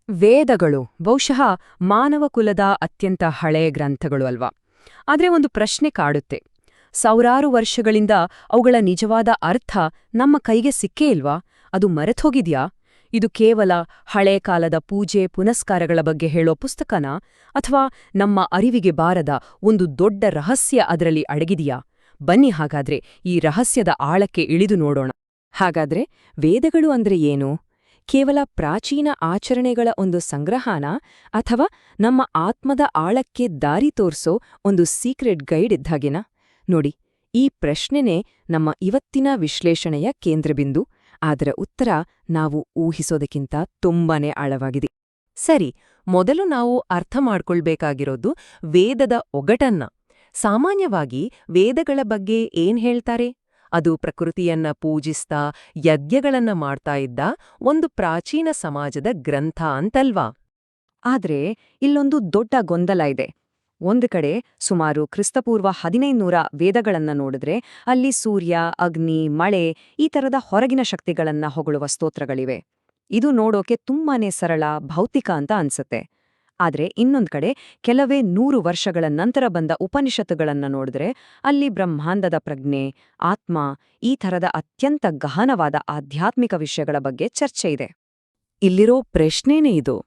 ವೇದಗಳು ಬಹುಶಃ ಮಾನವ ಕುಲದ ಅತ್ಯಂತ ಹಳೆಯ ಗ್ರಂಥಗಳು ಅಲ್ವಾ. ಆದ್ರೆ ಒಂದು ಪ್ರಶ್ನೆ ಕಾಡುತ್ತೆ. ಸಾವಿರಾರು ವರ್ಷಗಳಿಂದ ಅವುಗಳ ನಿಜವಾದ ಅರ್ಥ ನಮ್ಮ ಕೈಗೆ ಸಿಕ್ಕೇ ಇಲ್ವಾ? ಅದು ಮರೆತೋಗಿದ್ಯಾ? ಇದು ಕೇವಲ ಹಳೆ ಕಾಲದ ಪೂಜೆ ಪುನಸ್ಕಾರಗಳ ಬಗ್ಗೆ ಹೇಳೋ ಪುಸ್ತಕನಾ? ಅಥವಾ ನಮ್ಮ ಅರಿವಿಗೆ ಬಾರದ ಒಂದು ದೊಡ್ಡ ರಹಸ್ಯ ಅದರಲ್ಲಿ ಅಡಗಿದೆಯಾ? ಬನ್ನಿ ಹಾಗಾದ್ರೆ ಈ ರಹಸ್ಯದ ಆಳಕ್ಕೆ ಇಳಿದು ನೋಡೋಣ. ಹಾಗಾದ್ರೆ ವೇದಗಳು ಅಂದ್ರೆ ಏನು? ಕೇವಲ ಪ್ರಾಚೀನ ಆಚರಣೆಗಳ ಒಂದು ಸಂಗ್ರಹನ, ಅಥವಾ ನಮ್ಮ ಆತ್ಮದ ಆಳಕ್ಕೆ ದಾರಿ ತೋರ್ಸೋ ಒಂದು ಸೀಕ್ರೆಟ್ ಗೈಡ್ ಇದ್ದಾಗಿನ? ನೋಡಿ, ಈ ಪ್ರಶ್ನೆನೇ ನಮ್ಮ ಇವತ್ತಿನ ವಿಶ್ಲೇಷಣೆಯ ಕೇಂದ್ರಬಿಂದು. ಅದರ ಉತ್ತರ ನಾವು ಊಹಿಸೋದಕ್ಕಿಂತ ತುಂಬಾನೇ ಆಳವಾಗಿದೆ. ಸರಿ, ಮೊದಲು ನಾವು ಅರ್ಥ ಮಾಡ್ಕೊಳ್ಬೇಕಾಗಿರೋದು ವೇದದ ಒಗಟನ್ನ. ಸಾಮಾನ್ಯವಾಗಿ ವೇದಗಳ ಬಗ್ಗೆ ಏನ್ ಹೇಳ್ತಾರೆ? ಅದು ಪ್ರಕೃತಿಯನ್ನ ಪೂಜಿಸ್ತಾ ಯಜ್ಞಗಳನ್ನ ಮಾಡ್ತಾ ಇದ್ದ ಒಂದು ಪ್ರಾಚೀನ ಸಮಾಜದ ಗ್ರಂಥ ಅಂತಲ್ವಾ? ಆದ್ರೆ ಇಲ್ಲೊಂದು ದೊಡ್ಡ ಗೊಂದಲ ಇದೆ. ಒಂದು ಕಡೆ ಸುಮಾರು ಕ್ರಿಸ್ತಪೂರ್ವ 1500 ವೇದಗಳನ್ನ ನೋಡಿದ್ರೆ ಅಲ್ಲಿ ಸೂರ್ಯ, ಅಗ್ನಿ, ಮಳೆ ಈ ತರದ ಹೊರಗಿನ ಶಕ್ತಿಗಳನ್ನ ಹೊಗಳುವ ಸ್ತೋತ್ರಗಳಿವೆ. ಇದು ನೋಡೋಕೆ ತುಂಬಾನೇ ಸರಳ, ಭೌತಿಕ ಅಂತ ಅನ್ಸುತ್ತೆ. ಆದ್ರೆ ಇನ್ನೊಂದ್ ಕಡೆ ಕೆಲವೇ 100 ವರ್ಷಗಳ ನಂತರ ಬಂದ ಉಪನಿಷತ್ತುಗಳನ್ನ ನೋಡಿದ್ರೆ ಅಲ್ಲಿ ಬ್ರಹ್ಮಾಂಡದ ಪ್ರಜ್ಞೆ, ಆತ್ಮ ಈ ಥರದ ಅತ್ಯಂತ ಗಹನವಾದ ಆಧ್ಯಾತ್ಮಿಕ ವಿಷಯಗಳ ಬಗ್ಗೆ ಚರ್ಚೆ ಇದೆ. ಇಲ್ಲಿರೋ ಪ್ರಶ್ನೆನೇ ಇದು.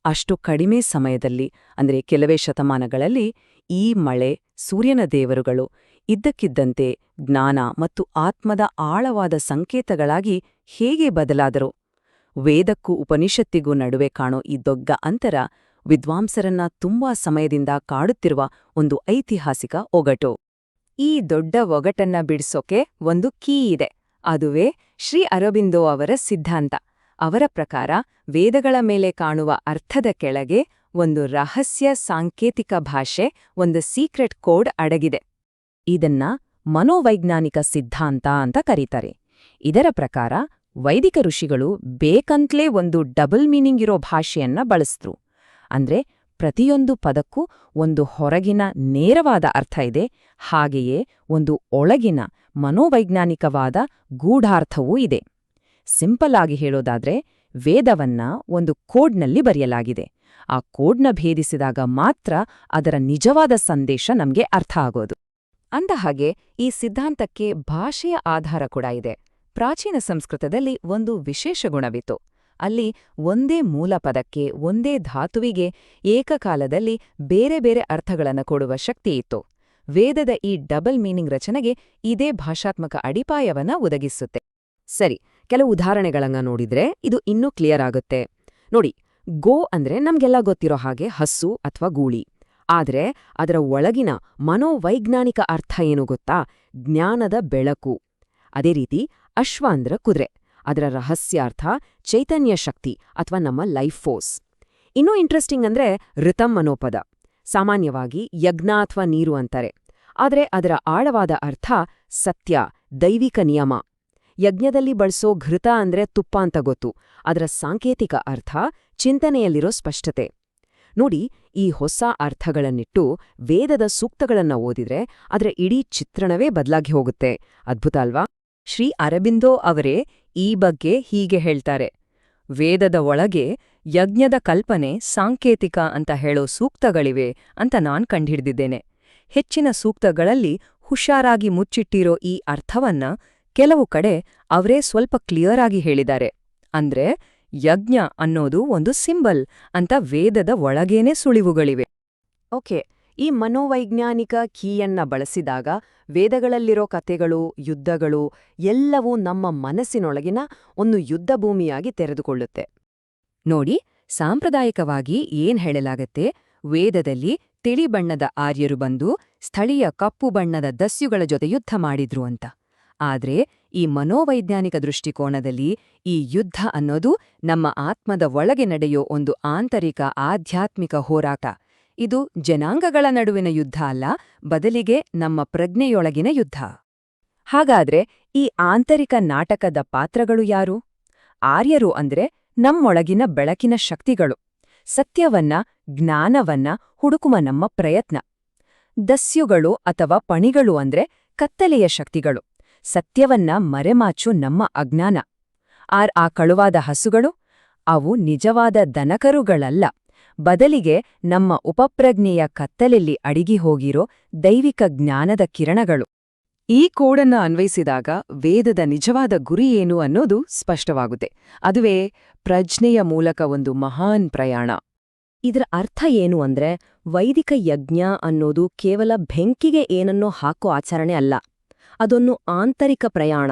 ಅಷ್ಟು ಕಡಿಮೆ ಸಮಯದಲ್ಲಿ, ಅಂದ್ರೆ ಕೆಲವೇ ಶತಮಾನಗಳಲ್ಲಿ, ಈ ಮಳೆ, ಸೂರ್ಯನ ದೇವರುಗಳು ಇದ್ದಕ್ಕಿದ್ದಂತೆ ಜ್ಞಾನ ಮತ್ತು ಆತ್ಮದ ಆಳವಾದ ಸಂಕೇತಗಳಾಗಿ ಹೇಗೆ ಬದಲಾದರು? ವೇದಕ್ಕೂ ಉಪನಿಷತ್ತಿಗೂ ನಡುವೆ ಕಾಣೋ ಈ ದೊಡ್ಡ ಅಂತರ ವಿದ್ವಾಂಸರನ್ನ ತುಂಬಾ ಸಮಯದಿಂದ ಕಾಡುತ್ತಿರುವ ಒಂದು ಐತಿಹಾಸಿಕ ಒಗಟು. ಈ ದೊಡ್ಡ ಒಗಟನ್ನ ಬಿಡಿಸೋಕೆ ಒಂದು ಕೀ ಇದೆ. ಅದುವೇ ಶ್ರೀ ಅರಬಿಂದೋ ಅವರ ಸಿದ್ಧಾಂತ. ಅವರ ಪ್ರಕಾರ ವೇದಗಳ ಮೇಲೆ ಕಾಣುವ ಅರ್ಥದ ಕೆಳಗೆ ಒಂದು ರಹಸ್ಯ ಸಾಂಕೇತಿಕ ಭಾಷೆ, ಒಂದು ಸೀಕ್ರೆಟ್ ಕೋಡ್ ಅಡಗಿದೆ. ಇದನ್ನ ಮನೋವೈಜ್ಞಾನಿಕ ಸಿದ್ಧಾಂತ ಅಂತ ಕರೀತಾರೆ. ಇದರ ಪ್ರಕಾರ ವೈದಿಕ ಋಷಿಗಳು ಬೇಕಂತ್ಲೇ ಒಂದು ಡಬಲ್ ಮೀನಿಂಗ್ ಇರೋ ಭಾಷೆಯನ್ನ ಬಳಸಿದ್ರು. ಅಂದ್ರೆ ಪ್ರತಿಯೊಂದು ಪದಕ್ಕೂ ಒಂದು ಹೊರಗಿನ ನೇರವಾದ ಅರ್ಥ ಇದೆ, ಹಾಗೆಯೇ ಒಂದು ಒಳಗಿನ ಮನೋವೈಜ್ಞಾನಿಕವಾದ ಗೂಢಾರ್ಥವೂ ಇದೆ. ಸಿಂಪಲ್ ಆಗಿ ಹೇಳೋದಾದ್ರೆ ವೇದವನ್ನ ಒಂದು ಕೋಡ್ನಲ್ಲಿ ಬರೆಯಲಾಗಿದೆ. ಆ ಕೋಡ್ನ ಭೇದಿಸಿದಾಗ ಮಾತ್ರ ಅದರ ನಿಜವಾದ ಸಂದೇಶ ನಮ್ಗೆ ಅರ್ಥ ಆಗೋದು. ಅಂದಹಾಗೆ ಈ ಸಿದ್ಧಾಂತಕ್ಕೆ ಭಾಷೆಯ ಆಧಾರ ಕೂಡ ಇದೆ. ಪ್ರಾಚೀನ ಸಂಸ್ಕೃತದಲ್ಲಿ ಒಂದು ವಿಶೇಷ ಗುಣವಿತ್ತು. ಅಲ್ಲಿ ಒಂದೇ ಮೂಲ ಪದಕ್ಕೆ, ಒಂದೇ ಧಾತುವಿಗೆ ಏಕಕಾಲದಲ್ಲಿ ಬೇರೆ ಬೇರೆ ಅರ್ಥಗಳನ್ನು ಕೊಡುವ ಶಕ್ತಿ ಇತ್ತು. ವೇದದ ಈ ಡಬಲ್ ಮೀನಿಂಗ್ ರಚನೆಗೆ ಇದೇ ಭಾಷಾತ್ಮಕ ಅಡಿಪಾಯವನ್ನ ಒದಗಿಸುತ್ತೆ. ಸರಿ, ಕೆಲವು ಉದಾಹರಣೆಗಳನ್ನ ನೋಡಿದ್ರೆ ಇದು ಇನ್ನೂ ಕ್ಲಿಯರ್ ಆಗುತ್ತೆ. ನೋಡಿ, ಗೋ ಅಂದ್ರೆ ನಮ್ಗೆಲ್ಲ ಗೊತ್ತಿರೋ ಹಾಗೆ ಹಸು ಅಥವಾ ಗೂಳಿ. ಆದ್ರೆ ಅದರ ಒಳಗಿನ ಮನೋವೈಜ್ಞಾನಿಕ ಅರ್ಥ ಏನು ಗೊತ್ತಾ? ಜ್ಞಾನದ ಬೆಳಕು. ಅದೇ ರೀತಿ ಅಶ್ವ ಅಂದ್ರ ಕುದುರೆ. ಅದರ ರಹಸ್ಯಾರ್ಥ ಚೈತನ್ಯ ಶಕ್ತಿ ಅಥವಾ ನಮ್ಮ ಲೈಫ್ ಫೋರ್ಸ್. ಇನ್ನೂ ಇಂಟ್ರೆಸ್ಟಿಂಗ್ ಅಂದ್ರೆ ಋತಂ ಅನ್ನೋ ಪದ. ಸಾಮಾನ್ಯವಾಗಿ ಯಜ್ಞ ಅಥವಾ ನೀರು ಅಂತಾರೆ. ಆದ್ರೆ ಅದರ ಆಳವಾದ ಅರ್ಥ ಸತ್ಯ, ದೈವಿಕ ನಿಯಮ. ಯಜ್ಞದಲ್ಲಿ ಬಳಸೋ ಘೃತ ಅಂದ್ರೆ ತುಪ್ಪ ಅಂತ ಗೊತ್ತು. ಅದರ ಸಾಂಕೇತಿಕ ಅರ್ಥ ಚಿಂತನೆಯಲ್ಲಿರೋ ಸ್ಪಷ್ಟತೆ. ನೋಡಿ, ಈ ಹೊಸ ಅರ್ಥಗಳನ್ನಿಟ್ಟು ವೇದದ ಸೂಕ್ತಗಳನ್ನ ಓದಿದ್ರೆ ಅದರ ಇಡೀ ಚಿತ್ರಣವೇ ಬದಲಾಗಿ ಹೋಗುತ್ತೆ. ಅದ್ಭುತ ಅಲ್ವಾ? ಶ್ರೀ ಅರಬಿಂದೋ ಅವರೇ ಈ ಬಗ್ಗೆ ಹೀಗೆ ಹೇಳ್ತಾರೆ. ವೇದದ ಒಳಗೆ ಯಜ್ಞದ ಕಲ್ಪನೆ ಸಾಂಕೇತಿಕ ಅಂತ ಹೇಳೋ ಸೂಕ್ತಗಳಿವೆ ಅಂತ ನಾನ್ ಕಂಡ್ಹಿಡ್ದಿದ್ದೇನೆ. ಹೆಚ್ಚಿನ ಸೂಕ್ತಗಳಲ್ಲಿ ಹುಷಾರಾಗಿ ಮುಚ್ಚಿಟ್ಟಿರೋ ಈ ಅರ್ಥವನ್ನ ಕೆಲವು ಕಡೆ ಅವರೇ ಸ್ವಲ್ಪ ಕ್ಲಿಯರ್ ಆಗಿ ಹೇಳಿದ್ದಾರೆ. ಅಂದ್ರೆ ಯಜ್ಞ ಅನ್ನೋದು ಒಂದು ಸಿಂಬಲ್ ಅಂತ ವೇದದ ಒಳಗೇನೆ ಸುಳಿವುಗಳಿವೆ. ಓಕೆ, ಈ ಮನೋವೈಜ್ಞಾನಿಕ ಕೀಯನ್ನ ಬಳಸಿದಾಗ ವೇದಗಳಲ್ಲಿರೋ ಕಥೆಗಳು, ಯುದ್ಧಗಳು ಎಲ್ಲವೂ ನಮ್ಮ ಮನಸ್ಸಿನೊಳಗಿನ ಒಂದು ಯುದ್ಧಭೂಮಿಯಾಗಿ ತೆರೆದುಕೊಳ್ಳುತ್ತೆ. ನೋಡಿ, ಸಾಂಪ್ರದಾಯಿಕವಾಗಿ ಏನ್ ಹೇಳಲಾಗತ್ತೆ? ವೇದದಲ್ಲಿ ತಿಳಿ ಬಣ್ಣದ ಆರ್ಯರು ಬಂದು ಸ್ಥಳೀಯ ಕಪ್ಪು ಬಣ್ಣದ ದಸ್ಯುಗಳ ಜೊತೆ ಯುದ್ಧ ಮಾಡಿದ್ರು ಅಂತ. ಆದ್ರೆ ಈ ಮನೋವೈಜ್ಞಾನಿಕ ದೃಷ್ಟಿಕೋನದಲ್ಲಿ ಈ ಯುದ್ಧ ಅನ್ನೋದು ನಮ್ಮ ಆತ್ಮದ ಒಳಗೆ ನಡೆಯೋ ಒಂದು ಆಂತರಿಕ ಆಧ್ಯಾತ್ಮಿಕ ಹೋರಾಟ. ಇದು ಜನಾಂಗಗಳ ನಡುವಿನ ಯುದ್ಧ ಅಲ್ಲ, ಬದಲಿಗೆ ನಮ್ಮ ಪ್ರಜ್ಞೆಯೊಳಗಿನ ಯುದ್ಧ. ಹಾಗಾದ್ರೆ ಈ ಆಂತರಿಕ ನಾಟಕದ ಪಾತ್ರಗಳು ಯಾರು? ಆರ್ಯರು ಅಂದ್ರೆ ನಮ್ಮೊಳಗಿನ ಬೆಳಕಿನ ಶಕ್ತಿಗಳು, ಸತ್ಯವನ್ನ, ಜ್ಞಾನವನ್ನ ಹುಡುಕುವ ನಮ್ಮ ಪ್ರಯತ್ನ. ದಸ್ಯುಗಳು ಅಥವಾ ಪಣಿಗಳು ಅಂದ್ರೆ ಕತ್ತಲೆಯ ಶಕ್ತಿಗಳು, ಸತ್ಯವನ್ನ ಮರೆಮಾಚು ನಮ್ಮ ಅಜ್ಞಾನ. ಆ ಕಳುವಾದ ಹಸುಗಳು, ಅವು ನಿಜವಾದ ದನಕರುಗಳಲ್ಲ, ಬದಲಿಗೆ ನಮ್ಮ ಉಪಪ್ರಜ್ಞೆಯ ಕತ್ತಲೆಯಲ್ಲಿ ಅಡಗಿ ಹೋಗಿರೋ ದೈವಿಕ ಜ್ಞಾನದ ಕಿರಣಗಳು. ಈ ಕೋಡನ್ನ ಅನ್ವಯಿಸಿದಾಗ ವೇದದ ನಿಜವಾದ ಗುರಿ ಏನು ಅನ್ನೋದು ಸ್ಪಷ್ಟವಾಗುತ್ತೆ. ಅದುವೇ ಪ್ರಜ್ಞೆಯ ಮೂಲಕ ಒಂದು ಮಹಾನ್ ಪ್ರಯಾಣ. ಇದರ ಅರ್ಥ ಏನು ಅಂದ್ರೆ, ವೈದಿಕ ಯಜ್ಞ ಅನ್ನೋದು ಕೇವಲ ಬೆಂಕಿಗೆ ಏನನ್ನೋ ಹಾಕೋ ಆಚರಣೆ ಅಲ್ಲ. ಅದೊಂದು ಆಂತರಿಕ ಪ್ರಯಾಣ,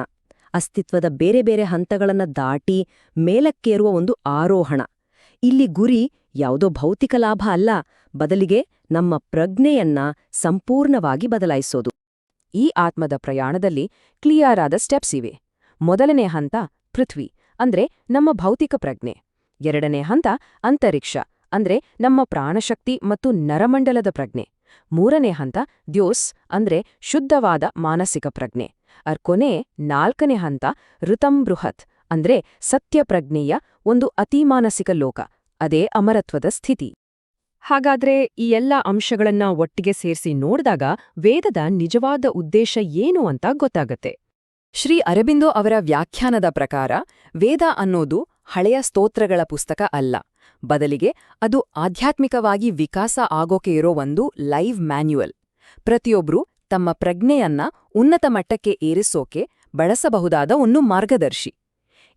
ಅಸ್ತಿತ್ವದ ಬೇರೆ ಬೇರೆ ಹಂತಗಳನ್ನ ದಾಟಿ ಮೇಲಕ್ಕೇರುವ ಒಂದು ಆರೋಹಣ. ಇಲ್ಲಿ ಗುರಿ ಯಾವುದೋ ಭೌತಿಕ ಲಾಭ ಅಲ್ಲ, ಬದಲಿಗೆ ನಮ್ಮ ಪ್ರಜ್ಞೆಯನ್ನ ಸಂಪೂರ್ಣವಾಗಿ ಬದಲಾಯಿಸೋದು. ಈ ಆತ್ಮದ ಪ್ರಯಾಣದಲ್ಲಿ ಕ್ಲಿಯರ್ ಆದ ಸ್ಟೆಪ್ಸ್ ಇವೆ. ಮೊದಲನೇ ಹಂತ ಪೃಥ್ವಿ, ಅಂದ್ರೆ ನಮ್ಮ ಭೌತಿಕ ಪ್ರಜ್ಞೆ. ಎರಡನೇ ಹಂತ ಅಂತರಿಕ್ಷ, ಅಂದ್ರೆ ನಮ್ಮ ಪ್ರಾಣಶಕ್ತಿ ಮತ್ತು ನರಮಂಡಲದ ಪ್ರಜ್ಞೆ. ಮೂರನೇ ಹಂತ ದ್ಯೋಸ್, ಅಂದ್ರೆ ಶುದ್ಧವಾದ ಮಾನಸಿಕ ಪ್ರಜ್ಞೆ. ಕೊನೆ ನಾಲ್ಕನೇ ಹಂತ ಋತಂ ಬೃಹತ್, ಅಂದ್ರೆ ಸತ್ಯಪ್ರಜ್ಞೆಯ ಒಂದು ಅತಿಮಾನಸಿಕ ಲೋಕ, ಅದೇ ಅಮರತ್ವದ ಸ್ಥಿತಿ. ಹಾಗಾದ್ರೆ ಈ ಎಲ್ಲ ಅಂಶಗಳನ್ನ ಒಟ್ಟಿಗೆ ಸೇರಿಸಿ ನೋಡಿದಾಗ ವೇದದ ನಿಜವಾದ ಉದ್ದೇಶ ಏನು ಅಂತ ಗೊತ್ತಾಗತ್ತೆ. ಶ್ರೀ ಅರಬಿಂದೋ ಅವರ ವ್ಯಾಖ್ಯಾನದ ಪ್ರಕಾರ ವೇದ ಅನ್ನೋದು ಹಳೆಯ ಸ್ತೋತ್ರಗಳ ಪುಸ್ತಕ ಅಲ್ಲ, ಬದಲಿಗೆ ಅದು ಆಧ್ಯಾತ್ಮಿಕವಾಗಿ ವಿಕಾಸ ಆಗೋಕೆ ಇರೋ ಒಂದು ಲೈವ್ ಮ್ಯಾನ್ಯುಯಲ್. ಪ್ರತಿಯೊಬ್ರೂ ತಮ್ಮ ಪ್ರಜ್ಞೆಯನ್ನ ಉನ್ನತ ಮಟ್ಟಕ್ಕೆ ಏರಿಸೋಕೆ ಬಳಸಬಹುದಾದ ಒಂದು ಮಾರ್ಗದರ್ಶಿ.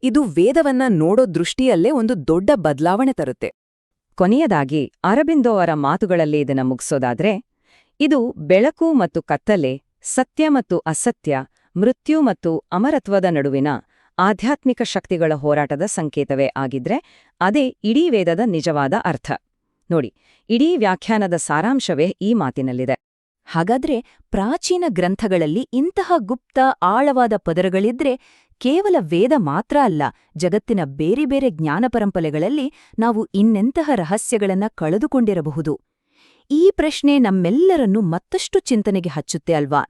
ಇದು ವೇದವನ್ನ ನೋಡೋ ದೃಷ್ಟಿಯಲ್ಲೇ ಒಂದು ದೊಡ್ಡ ಬದಲಾವಣೆ ತರುತ್ತೆ. ಕೊನೆಯದಾಗಿ ಅರಬಿಂದೋ ಅವರ ಮಾತುಗಳಲ್ಲಿ ಇದನ್ನ ಮುಗಿಸೋದಾದ್ರೆ, ಇದು ಬೆಳಕು ಮತ್ತು ಕತ್ತಲೆ, ಸತ್ಯ ಮತ್ತು ಅಸತ್ಯ, ಮೃತ್ಯು ಮತ್ತು ಅಮರತ್ವದ ನಡುವಿನ ಆಧ್ಯಾತ್ಮಿಕ ಶಕ್ತಿಗಳ ಹೋರಾಟದ ಸಂಕೇತವೇ ಆಗಿದ್ರೆ ಅದೇ ಇಡೀ ವೇದದ ನಿಜವಾದ ಅರ್ಥ. ನೋಡಿ, ಇಡೀ ವ್ಯಾಖ್ಯಾನದ ಸಾರಾಂಶವೇ ಈ ಮಾತಿನಲ್ಲಿದೆ. ಹಾಗಾದ್ರೆ ಪ್ರಾಚೀನ ಗ್ರಂಥಗಳಲ್ಲಿ ಇಂತಹ ಗುಪ್ತ ಆಳವಾದ ಪದರಗಳಿದ್ರೆ ಕೇವಲ ವೇದ ಮಾತ್ರ ಅಲ್ಲ, ಜಗತ್ತಿನ ಬೇರೆ ಬೇರೆ ಜ್ಞಾನ ಪರಂಪರೆಗಳಲ್ಲಿ ನಾವು ಇನ್ನೆಂತಹ ರಹಸ್ಯಗಳನ್ನ ಕಳೆದುಕೊಂಡಿರಬಹುದು? ಈ ಪ್ರಶ್ನೆ ನಮ್ಮೆಲ್ಲರನ್ನೂ ಮತ್ತಷ್ಟು ಚಿಂತನೆಗೆ ಹಚ್ಚುತ್ತೆ ಅಲ್ವಾ?